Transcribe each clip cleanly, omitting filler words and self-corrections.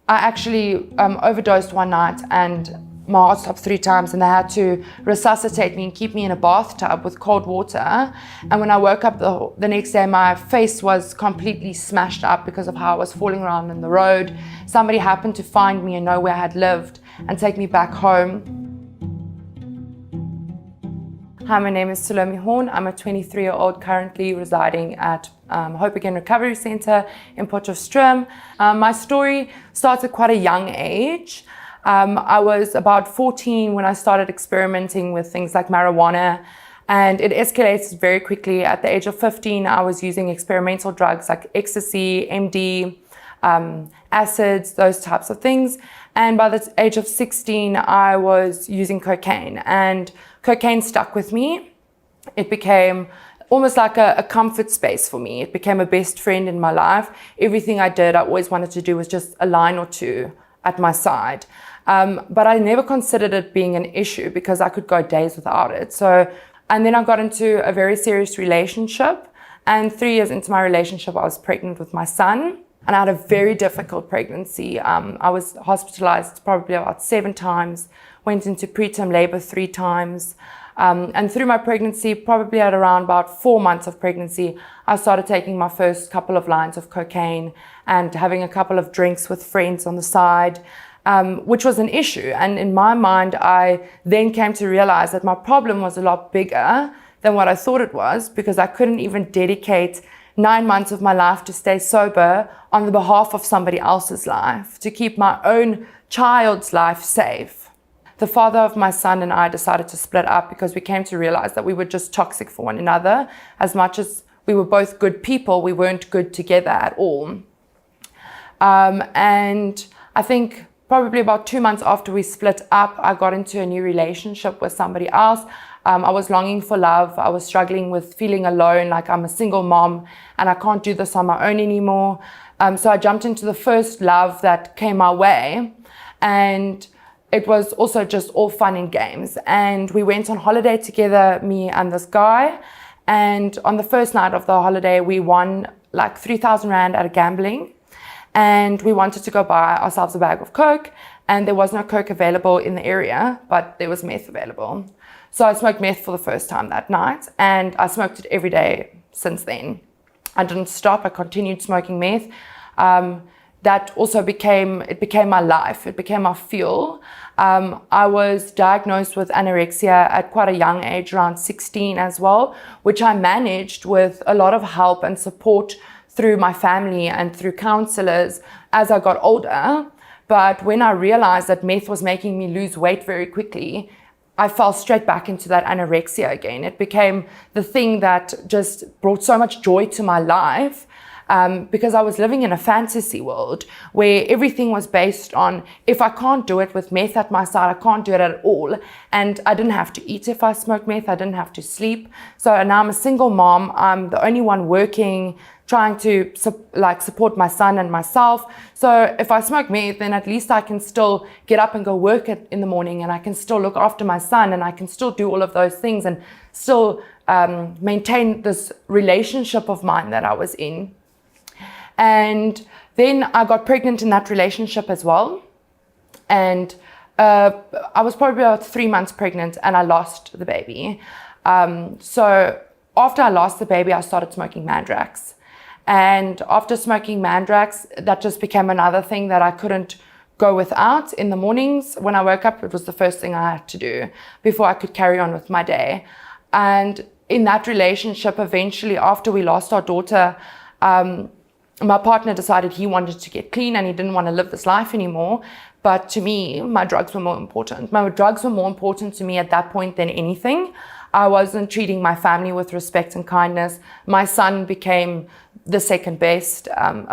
I actually overdosed one night and my heart stopped 3 times, and they had to resuscitate me and keep me in a bathtub with cold water. And when I woke up the next day, my face was completely smashed up because of how I was falling around in the road. Somebody happened to find me and know where I had lived and take me back home. Hi, my name is Salome. I'm a 23-year-old currently residing at Hope Again Recovery Centre in Potchefstroom. My story starts at quite a young age. I was about 14 when I started experimenting with things like marijuana, and it escalated very quickly. At the age of 15, I was using experimental drugs like ecstasy, MD, acids, those types of things. And by the age of 16, I was using cocaine, and cocaine stuck with me. It became almost like a comfort space for me. It became a best friend in my life. Everything I did, I always wanted to do was just a line or two at my side. But I never considered it being an issue because I could go days without it. And then I got into a very serious relationship. And 3 years into my relationship, I was pregnant with my son. And I had a very difficult pregnancy. I was hospitalized probably about 7 times, went into preterm labor 3 times. And through my pregnancy, probably at around about 4 months of pregnancy, I started taking my first couple of lines of cocaine and having a couple of drinks with friends on the side, which was an issue. And in my mind, I then came to realize that my problem was a lot bigger than what I thought it was, because I couldn't even dedicate 9 months of my life to stay sober on the behalf of somebody else's life, to keep my own child's life safe. The father of my son and I decided to split up because we came to realize that we were just toxic for one another. As much as we were both good people, we weren't good together at all. And I think probably about 2 months after we split up, I got into a new relationship with somebody else. I was longing for love. I was struggling with feeling alone, like I'm a single mom and I can't do this on my own anymore. So I jumped into the first love that came my way, and it was also just all fun and games. And we went on holiday together, me and this guy. And on the first night of the holiday, we won like 3,000 Rand at a gambling. And we wanted to go buy ourselves a bag of Coke. And there was no Coke available in the area, but there was meth available. So I smoked meth for the first time that night. And I smoked it every day since then. I didn't stop. I continued smoking meth. That also became my life. It became my fuel. I was diagnosed with anorexia at quite a young age, around 16 as well, which I managed with a lot of help and support through my family and through counselors as I got older. But when I realized that meth was making me lose weight very quickly, I fell straight back into that anorexia again. It became the thing that just brought so much joy to my life. Because I was living in a fantasy world where everything was based on, if I can't do it with meth at my side, I can't do it at all. And I didn't have to eat if I smoked meth. I didn't have to sleep. So now I'm a single mom. I'm the only one working, trying to support my son and myself. So if I smoke meth, then at least I can still get up and go work in the morning, and I can still look after my son, and I can still do all of those things and still maintain this relationship of mine that I was in. And then I got pregnant in that relationship as well. And I was probably about 3 months pregnant and I lost the baby. So after I lost the baby, I started smoking Mandrax. And after smoking Mandrax, that just became another thing that I couldn't go without. In the mornings when I woke up, it was the first thing I had to do before I could carry on with my day. And in that relationship, eventually after we lost our daughter, my partner decided he wanted to get clean and he didn't want to live this life anymore. But to me, my drugs were more important. My drugs were more important to me at that point than anything. I wasn't treating my family with respect and kindness. My son became the second best,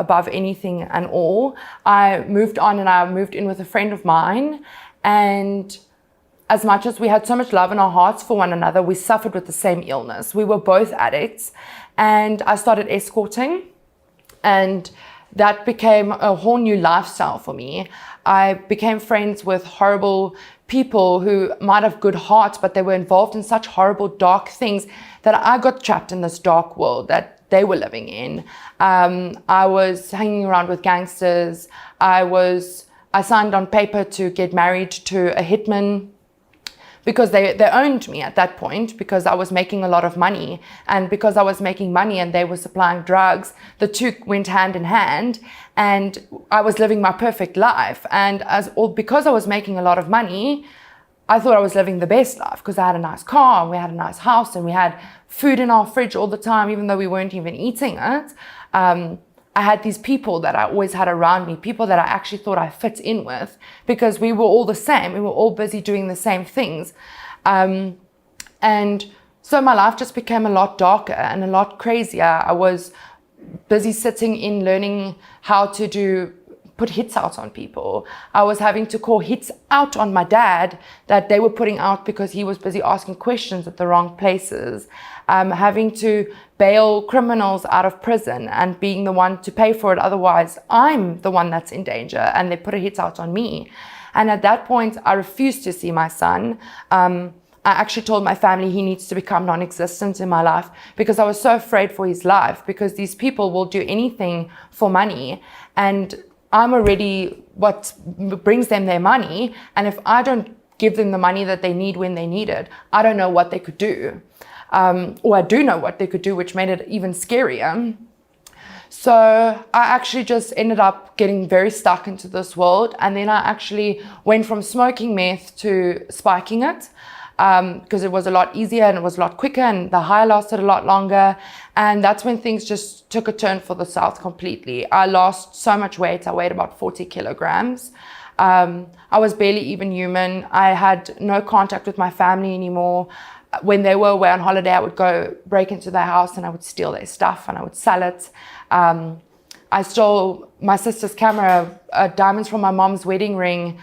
above anything and all. I moved on and I moved in with a friend of mine. And as much as we had so much love in our hearts for one another, we suffered with the same illness. We were both addicts. And I started escorting. And that became a whole new lifestyle for me. I became friends with horrible people who might have good hearts, but they were involved in such horrible, dark things that I got trapped in this dark world that they were living in. I was hanging around with gangsters. I signed on paper to get married to a hitman, because they owned me at that point, because I was making a lot of money. And because I was making money and they were supplying drugs, the two went hand in hand, and I was living my perfect life. And because I was making a lot of money, I thought I was living the best life, because I had a nice car and we had a nice house and we had food in our fridge all the time, even though we weren't even eating it. I had these people that I always had around me, people that I actually thought I fit in with, because we were all the same. We were all busy doing the same things. And so my life just became a lot darker and a lot crazier. I was busy sitting in learning how to put hits out on people. I was having to call hits out on my dad that they were putting out because he was busy asking questions at the wrong places. Having to bail criminals out of prison and being the one to pay for it. Otherwise, I'm the one that's in danger, and they put a hit out on me. And at that point, I refused to see my son. I actually told my family he needs to become non-existent in my life, because I was so afraid for his life, because these people will do anything for money. And I'm already what brings them their money. And if I don't give them the money that they need when they need it, I don't know what they could do. Or I do know what they could do, which made it even scarier. So I actually just ended up getting very stuck into this world. And then I actually went from smoking meth to spiking it, because it was a lot easier and it was a lot quicker, and the high lasted a lot longer. And that's when things just took a turn for the south completely. I lost so much weight. I weighed about 40 kilograms. I was barely even human. I had no contact with my family anymore. When they were away on holiday, I would go break into their house and I would steal their stuff and I would sell it. I stole my sister's camera, diamonds from my mom's wedding ring.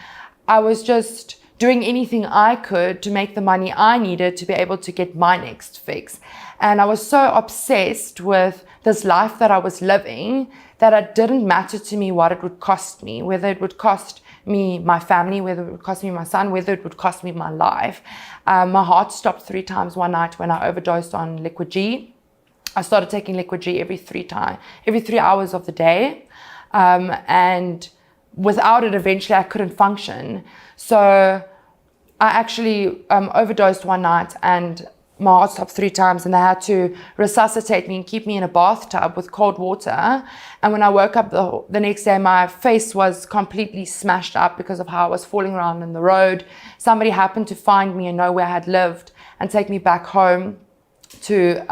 I was just doing anything I could to make the money I needed to be able to get my next fix. And I was so obsessed with this life that I was living that it didn't matter to me what it would cost me, whether it would cost me my family, whether it would cost me my son, whether it would cost me my life. My heart stopped 3 times one night when I overdosed on liquid G. I started taking liquid G every 3 hours of the day. And without it, eventually I couldn't function. So I actually overdosed one night, and my heart stopped 3 times, and they had to resuscitate me and keep me in a bathtub with cold water. And when I woke up the next day, my face was completely smashed up because of how I was falling around in the road. Somebody happened to find me and know where I had lived and take me back home to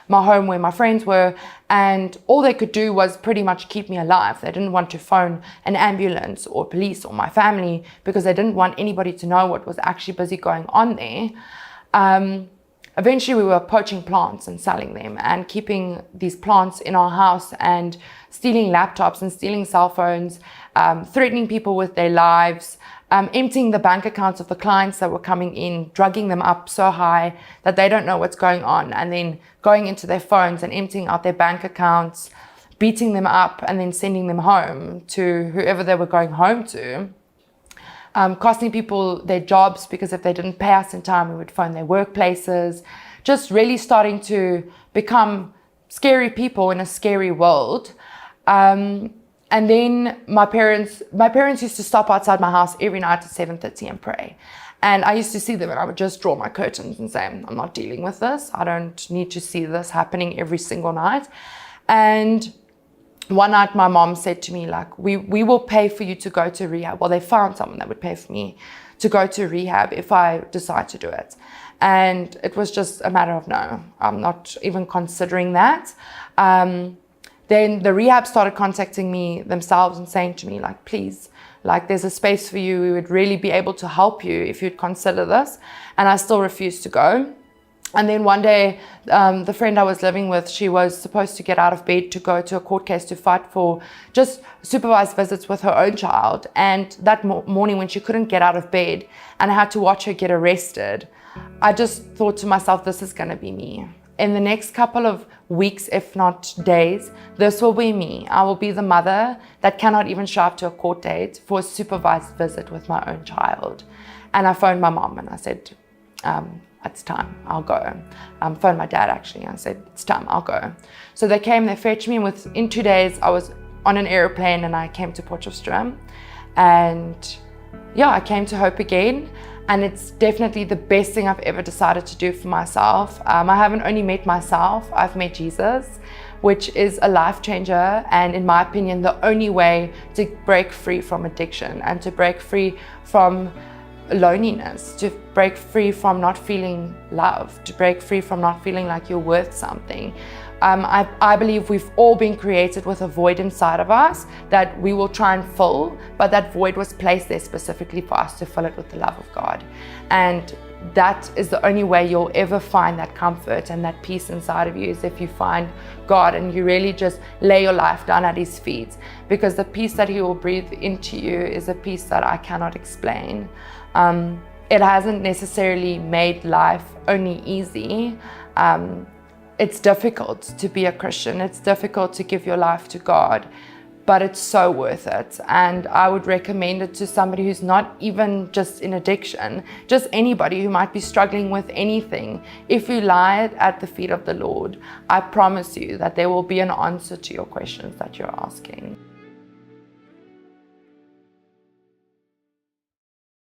my home where my friends were, and all they could do was pretty much keep me alive. They didn't want to phone an ambulance or police or my family, because they didn't want anybody to know what was actually busy going on there. Eventually we were poaching plants and selling them and keeping these plants in our house and stealing laptops and stealing cell phones, threatening people with their lives, emptying the bank accounts of the clients that were coming in, drugging them up so high that they don't know what's going on, and then going into their phones and emptying out their bank accounts, beating them up, and then sending them home to whoever they were going home to. Costing people their jobs, because if they didn't pay us in time, we would phone their workplaces. Just really starting to become scary people in a scary world. And then my parents used to stop outside my house every night at 7:30 and pray. And I used to see them, and I would just draw my curtains and say, I'm not dealing with this. I don't need to see this happening every single night. And one night my mom said to me, like, we will pay for you to go to rehab. Well, they found someone that would pay for me to go to rehab if I decide to do it. And it was just a matter of no, I'm not even considering that. Then the rehab started contacting me themselves and saying to me, like, please, like, there's a space for you. We would really be able to help you if you'd consider this. And I still refused to go. And then one day, the friend I was living with, she was supposed to get out of bed to go to a court case to fight for just supervised visits with her own child. And that morning when she couldn't get out of bed and I had to watch her get arrested, I just thought to myself, this is going to be me. In the next couple of weeks, if not days, this will be me. I will be the mother that cannot even show up to a court date for a supervised visit with my own child. And I phoned my mom and I said, it's time, I'll go. Phoned my dad actually, I said, it's time, I'll go. So they came, they fetched me, and within 2 days I was on an airplane and I came to Potchefstroom. And yeah, I came to Hope again, and it's definitely the best thing I've ever decided to do for myself. I haven't only met myself, I've met Jesus, which is a life changer, and in my opinion, the only way to break free from addiction and to break free from loneliness, to break free from not feeling loved, to break free from not feeling like you're worth something. I believe we've all been created with a void inside of us that we will try and fill, but that void was placed there specifically for us to fill it with the love of God. And that is the only way you'll ever find that comfort and that peace inside of you, is if you find God and you really just lay your life down at His feet, because the peace that He will breathe into you is a peace that I cannot explain. It hasn't necessarily made life only easy. It's difficult to be a Christian. It's difficult to give your life to God, but it's so worth it. And I would recommend it to somebody who's not even just in addiction, just anybody who might be struggling with anything. If you lie at the feet of the Lord, I promise you that there will be an answer to your questions that you're asking.